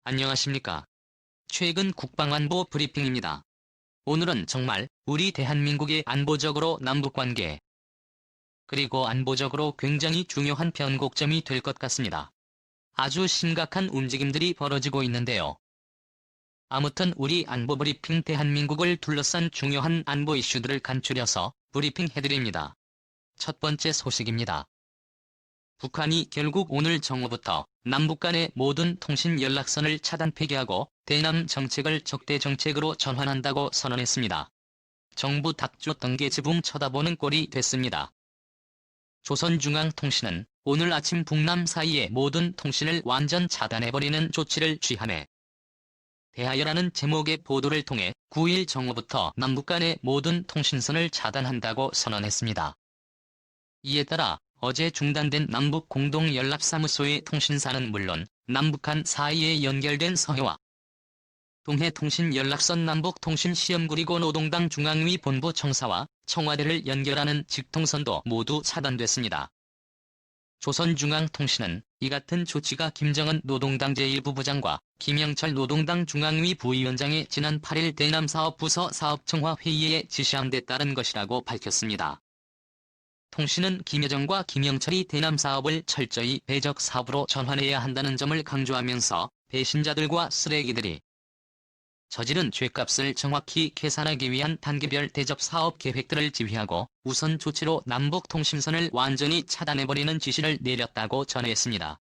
안녕하십니까. 최근 국방안보 브리핑입니다. 오늘은 정말 우리 대한민국의 안보적으로 남북관계 그리고 안보적으로 굉장히 중요한 변곡점이 될 것 같습니다. 아주 심각한 움직임들이 벌어지고 있는데요. 아무튼 우리 안보 브리핑 대한민국을 둘러싼 중요한 안보 이슈들을 간추려서 브리핑해드립니다. 첫 번째 소식입니다. 북한이 결국 오늘 정오부터 남북 간의 모든 통신 연락선을 차단 폐기하고 대남 정책을 적대 정책으로 전환한다고 선언했습니다. 정부 닭주 덩개 지붕 쳐다보는 꼴이 됐습니다. 조선중앙통신은 오늘 아침 북남 사이의 모든 통신을 완전 차단해버리는 조치를 취하네. 대하여라는 제목의 보도를 통해 9일 정오부터 남북 간의 모든 통신선을 차단한다고 선언했습니다. 이에 따라 어제 중단된 남북 공동연락사무소의 통신사는 물론 남북한 사이에 연결된 서해와 동해 통신연락선 남북통신시험 그리고 노동당 중앙위 본부 청사와 청와대를 연결하는 직통선도 모두 차단됐습니다. 조선중앙통신은 이 같은 조치가 김정은 노동당 제1부부장과 김영철 노동당 중앙위 부위원장의 지난 8일 대남사업부서 사업청화 회의에 지시한 데 따른 것이라고 밝혔습니다. 통신은 김여정과 김영철이 대남 사업을 철저히 배적 사업으로 전환해야 한다는 점을 강조하면서 배신자들과 쓰레기들이 저지른 죄값을 정확히 계산하기 위한 단계별 대접 사업 계획들을 지휘하고 우선 조치로 남북 통신선을 완전히 차단해버리는 지시를 내렸다고 전했습니다.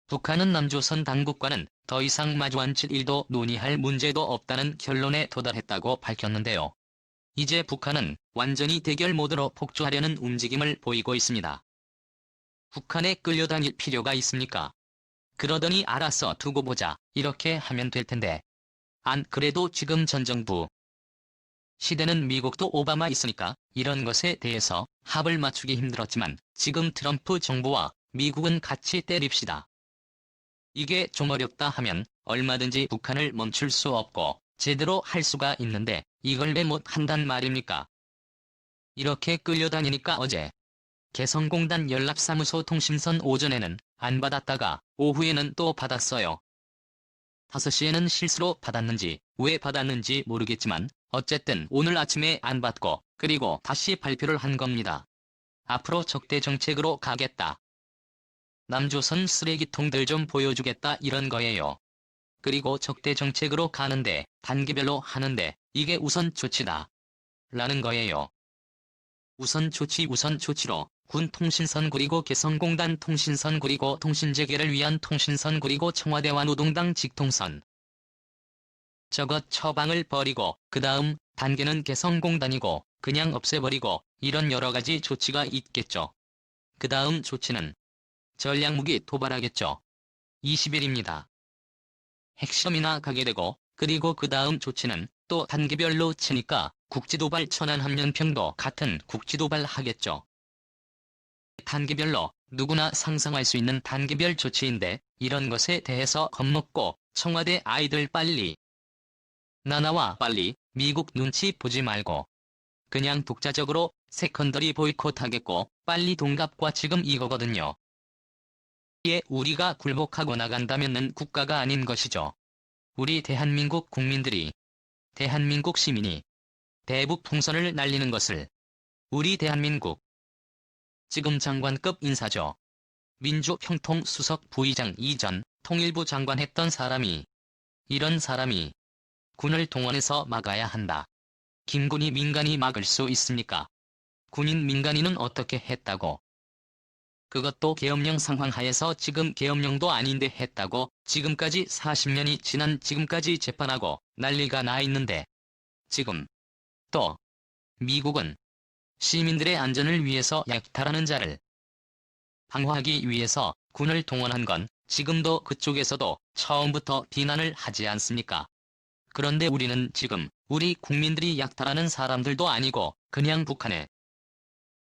북한은 남조선 당국과는 더 이상 마주 앉힐 일도 논의할 문제도 없다는 결론에 도달했다고 밝혔는데요. 이제 북한은 완전히 대결 모드로 폭주하려는 움직임을 보이고 있습니다. 북한에 끌려다닐 필요가 있습니까? 그러더니 알아서 두고 보자 이렇게 하면 될 텐데. 안 그래도 지금 전 정부 시대는 미국도 오바마 있으니까 이런 것에 대해서 합을 맞추기 힘들었지만 지금 트럼프 정부와 미국은 같이 때립시다. 이게 좀 어렵다 하면 얼마든지 북한을 멈출 수 없고 제대로 할 수가 있는데 이걸 왜 못 한단 말입니까? 이렇게 끌려다니니까 어제 개성공단 연락사무소 통신선 오전에는 안 받았다가 오후에는 또 받았어요. 5시에는 실수로 받았는지 왜 받았는지 모르겠지만 어쨌든 오늘 아침에 안 받고 그리고 다시 발표를 한 겁니다. 앞으로 적대 정책으로 가겠다. 남조선 쓰레기통들 좀 보여주겠다 이런 거예요. 그리고 적대 정책으로 가는데 단계별로 하는데 이게 우선 조치다. 라는 거예요. 우선 조치로 군 통신선 그리고 개성공단 통신선 그리고 통신재개를 위한 통신선 그리고 청와대와 노동당 직통선. 저것 처방을 버리고 그 다음 단계는 개성공단이고 그냥 없애버리고 이런 여러가지 조치가 있겠죠. 그 다음 조치는 전략무기 도발하겠죠. 20일입니다. 핵실험이나 가게 되고 그리고 그 다음 조치는 또 단계별로 치니까 국지도발 천안함연평도 같은 국지도발 하겠죠. 단계별로 누구나 상상할 수 있는 단계별 조치인데 이런 것에 대해서 겁먹고 청와대 아이들 빨리 나나와 빨리 미국 눈치 보지 말고 그냥 독자적으로 세컨더리 보이콧하겠고 빨리 동갑과 지금 이거거든요. 이에 우리가 굴복하고 나간다면은 국가가 아닌 것이죠. 우리 대한민국 국민들이 대한민국 시민이 대북 풍선을 날리는 것을 우리 대한민국 지금 장관급 인사죠. 민주평통수석 부의장 이전 통일부 장관 했던 사람이 이런 사람이 군을 동원해서 막아야 한다. 김군이 민간이 막을 수 있습니까? 군인 민간인은 어떻게 했다고? 그것도 계엄령 상황 하에서 지금 계엄령도 아닌데 했다고 지금까지 40년이 지난 지금까지 재판하고 난리가 나 있는데 지금 또 미국은 시민들의 안전을 위해서 약탈하는 자를 방어하기 위해서 군을 동원한 건 지금도 그쪽에서도 처음부터 비난을 하지 않습니까? 그런데 우리는 지금 우리 국민들이 약탈하는 사람들도 아니고 그냥 북한에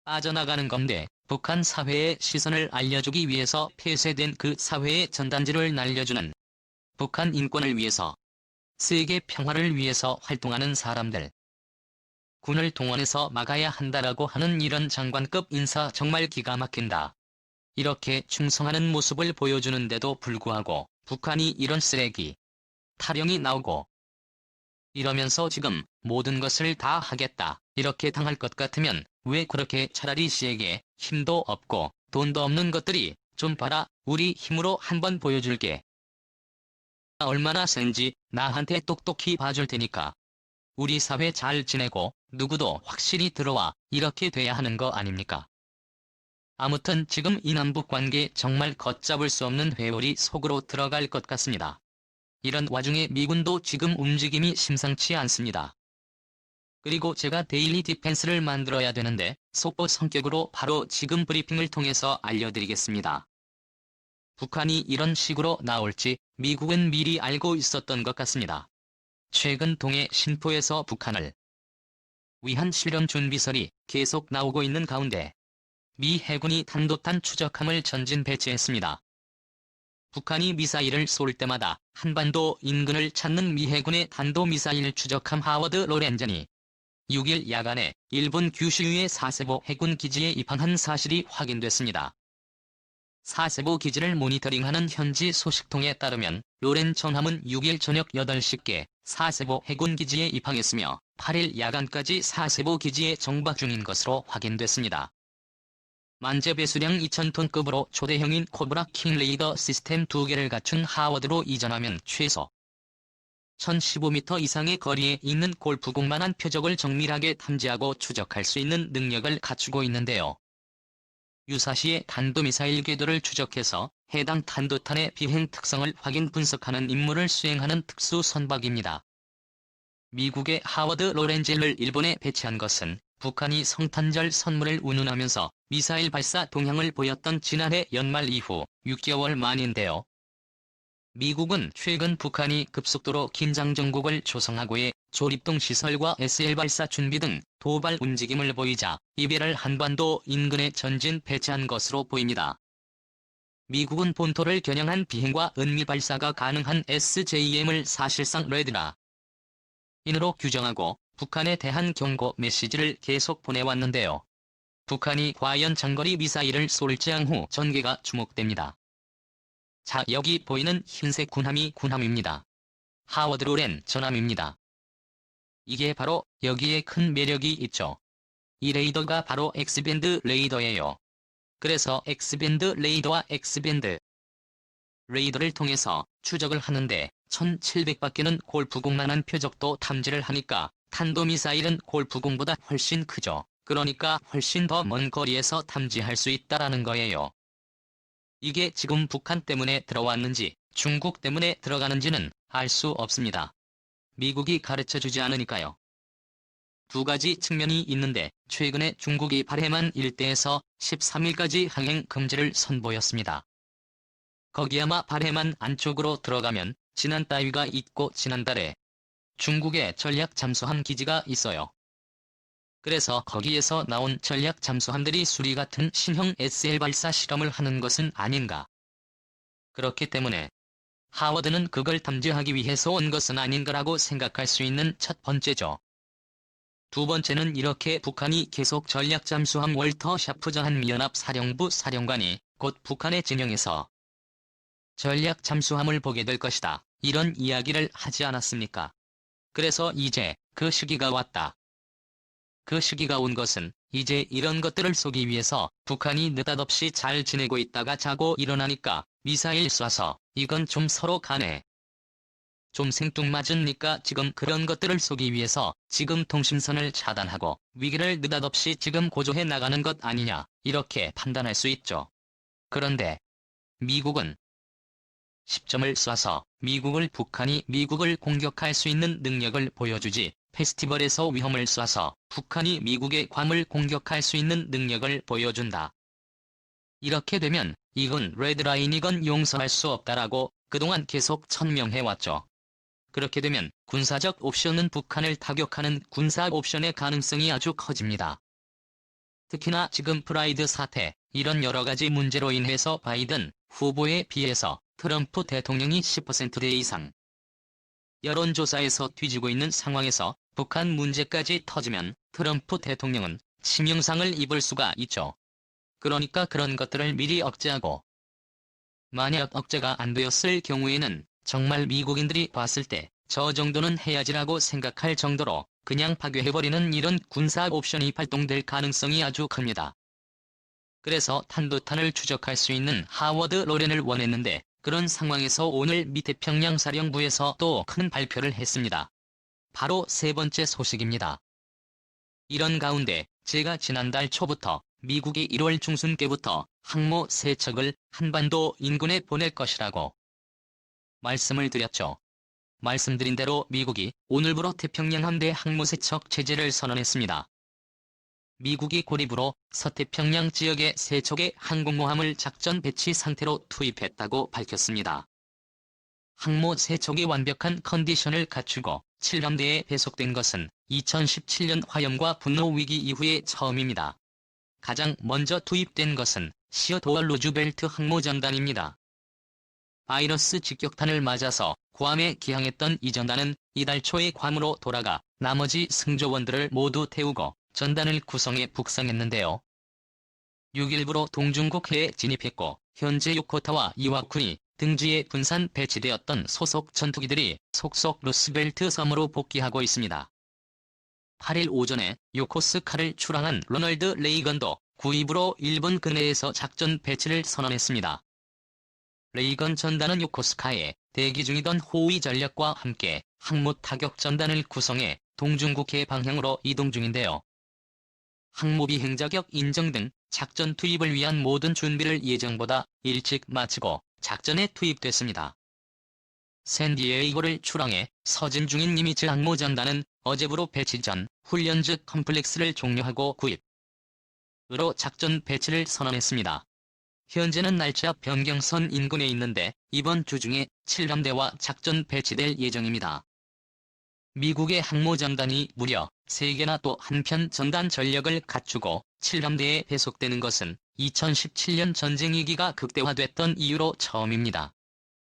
빠져나가는 건데 북한 사회의 시선을 알려주기 위해서 폐쇄된 그 사회의 전단지를 날려주는 북한 인권을 위해서 세계 평화를 위해서 활동하는 사람들 군을 동원해서 막아야 한다라고 하는 이런 장관급 인사 정말 기가 막힌다. 이렇게 충성하는 모습을 보여주는데도 불구하고 북한이 이런 쓰레기 타령이 나오고 이러면서 지금 모든 것을 다 하겠다 이렇게 당할 것 같으면 왜 그렇게 차라리 씨에게 힘도 없고 돈도 없는 것들이 좀 봐라 우리 힘으로 한번 보여줄게. 얼마나 센지 나한테 똑똑히 봐줄 테니까. 우리 사회 잘 지내고 누구도 확실히 들어와 이렇게 돼야 하는 거 아닙니까? 아무튼 지금 이 남북 관계 정말 걷잡을 수 없는 회오리 속으로 들어갈 것 같습니다. 이런 와중에 미군도 지금 움직임이 심상치 않습니다. 그리고 제가 데일리 디펜스를 만들어야 되는데 속보 성격으로 바로 지금 브리핑을 통해서 알려드리겠습니다. 북한이 이런 식으로 나올지 미국은 미리 알고 있었던 것 같습니다. 최근 동해 신포에서 북한을 위한 실험 준비설이 계속 나오고 있는 가운데 미 해군이 단도탄 추적함을 전진 배치했습니다. 북한이 미사일을 쏠 때마다 한반도 인근을 찾는 미 해군의 단도미사일 추적함 하워드 로렌전이 6일 야간에 일본 규슈유의 사세보 해군 기지에 입항한 사실이 확인됐습니다. 사세보 기지를 모니터링하는 현지 소식통에 따르면 로렌 전함은 6일 저녁 8시께 사세보 해군 기지에 입항했으며 8일 야간까지 사세보 기지에 정박 중인 것으로 확인됐습니다. 만재 배수량 2000톤급으로 초대형인 코브라 킹 레이더 시스템 2개를 갖춘 하워드로 이전하면 최소 1015m 이상의 거리에 있는 골프공만한 표적을 정밀하게 탐지하고 추적할 수 있는 능력을 갖추고 있는데요. 유사시에 탄도미사일 궤도를 추적해서 해당 탄도탄의 비행 특성을 확인 분석하는 임무를 수행하는 특수 선박입니다. 미국의 하워드 로렌젤을 일본에 배치한 것은 북한이 성탄절 선물을 운운하면서 미사일 발사 동향을 보였던 지난해 연말 이후 6개월 만인데요. 미국은 최근 북한이 급속도로 긴장 정국을 조성하고의 조립동 시설과 SL 발사 준비 등 도발 움직임을 보이자 이베랄 한반도 인근에 전진 배치한 것으로 보입니다. 미국은 본토를 겨냥한 비행과 은밀 발사가 가능한 SJM을 사실상 레드라 인으로 규정하고 북한에 대한 경고 메시지를 계속 보내왔는데요. 북한이 과연 장거리 미사일을 쏠지 향후 전개가 주목됩니다. 자, 여기 보이는 흰색 군함이 군함입니다. 하워드 로렌 전함입니다. 이게 바로 여기에 큰 매력이 있죠. 이 레이더가 바로 X밴드 레이더예요. 그래서 X밴드 레이더와 X밴드 레이더를 통해서 추적을 하는데 1700밖에는 골프공만한 표적도 탐지를 하니까 탄도미사일은 골프공보다 훨씬 크죠. 그러니까 훨씬 더 먼 거리에서 탐지할 수 있다라는 거예요. 이게 지금 북한 때문에 들어왔는지 중국 때문에 들어가는지는 알 수 없습니다. 미국이 가르쳐주지 않으니까요. 두 가지 측면이 있는데 최근에 중국이 발해만 일대에서 13일까지 항행 금지를 선보였습니다. 거기 아마 발해만 안쪽으로 들어가면 지난 따위가 있고 지난달에 중국의 전략 잠수함 기지가 있어요. 그래서 거기에서 나온 전략 잠수함들이 수리 같은 신형 SL 발사 실험을 하는 것은 아닌가. 그렇기 때문에 하워드는 그걸 탐지하기 위해서 온 것은 아닌가라고 생각할 수 있는 첫 번째죠. 두 번째는 이렇게 북한이 계속 전략 잠수함 월터 샤프저 한미연합 사령부 사령관이 곧 북한의 진영에서 전략 잠수함을 보게 될 것이다. 이런 이야기를 하지 않았습니까? 그래서 이제 그 시기가 왔다. 그 시기가 온 것은 이제 이런 것들을 쏘기 위해서 북한이 느닷없이 잘 지내고 있다가 자고 일어나니까 미사일 쏴서 이건 좀 서로 간에 좀 생뚱맞으니까 지금 그런 것들을 쏘기 위해서 지금 통신선을 차단하고 위기를 느닷없이 지금 고조해 나가는 것 아니냐 이렇게 판단할 수 있죠. 그런데 미국은 10점을 쏴서 북한이 미국을 공격할 수 있는 능력을 보여주지 페스티벌에서 위험을 쏴서 북한이 미국의 괌을 공격할 수 있는 능력을 보여준다. 이렇게 되면 이건 레드라인이건 용서할 수 없다라고 그동안 계속 천명해왔죠. 그렇게 되면 군사적 옵션은 북한을 타격하는 군사 옵션의 가능성이 아주 커집니다. 특히나 지금 프라이드 사태, 이런 여러가지 문제로 인해서 바이든 후보에 비해서 트럼프 대통령이 10%대 이상 여론조사에서 뒤지고 있는 상황에서 북한 문제까지 터지면 트럼프 대통령은 치명상을 입을 수가 있죠. 그러니까 그런 것들을 미리 억제하고 만약 억제가 안 되었을 경우에는 정말 미국인들이 봤을 때 저 정도는 해야지라고 생각할 정도로 그냥 파괴해버리는 이런 군사 옵션이 발동될 가능성이 아주 큽니다. 그래서 탄도탄을 추적할 수 있는 하워드 로렌을 원했는데 그런 상황에서 오늘 미 태평양 사령부에서 또 큰 발표를 했습니다. 바로 세 번째 소식입니다. 이런 가운데 제가 지난달 초부터 미국이 1월 중순께부터 항모 3척을 한반도 인근에 보낼 것이라고 말씀을 드렸죠. 말씀드린 대로 미국이 오늘부로 태평양 함대 항모 3척 체제를 선언했습니다. 미국이 고립으로 서태평양 지역에 3척의 항공모함을 작전 배치 상태로 투입했다고 밝혔습니다. 항모 3척이 완벽한 컨디션을 갖추고 7함대에 배속된 것은 2017년 화염과 분노 위기 이후에 처음입니다. 가장 먼저 투입된 것은 시어도어 루즈벨트 항모전단입니다. 바이러스 직격탄을 맞아서 괌에 기항했던 이 전단은 이달 초에 괌으로 돌아가 나머지 승조원들을 모두 태우고 전단을 구성해 북상했는데요. 6일부로 동중국해에 진입했고 현재 요코타와 이와쿠니 등지에 분산 배치되었던 소속 전투기들이 속속 루스벨트 섬으로 복귀하고 있습니다. 8일 오전에 요코스카를 출항한 로널드 레이건도 구입으로 일본 근해에서 작전 배치를 선언했습니다. 레이건 전단은 요코스카에 대기 중이던 호위 전력과 함께 항모 타격 전단을 구성해 동중국해 방향으로 이동 중인데요. 항모 비행 자격 인정 등 작전 투입을 위한 모든 준비를 예정보다 일찍 마치고 작전에 투입됐습니다. 샌디에이고를 출항해 서진 중인 니미츠 항모 전단은 어제부로 배치 전 훈련즈 컴플렉스를 종료하고 구입으로 작전 배치를 선언했습니다. 현재는 날짜 변경선 인근에 있는데 이번 주 중에 7함대와 작전 배치될 예정입니다. 미국의 항모전단이 무려 3개나 또 한편 전단 전력을 갖추고 7함대에 배속되는 것은 2017년 전쟁 위기가 극대화됐던 이후로 처음입니다.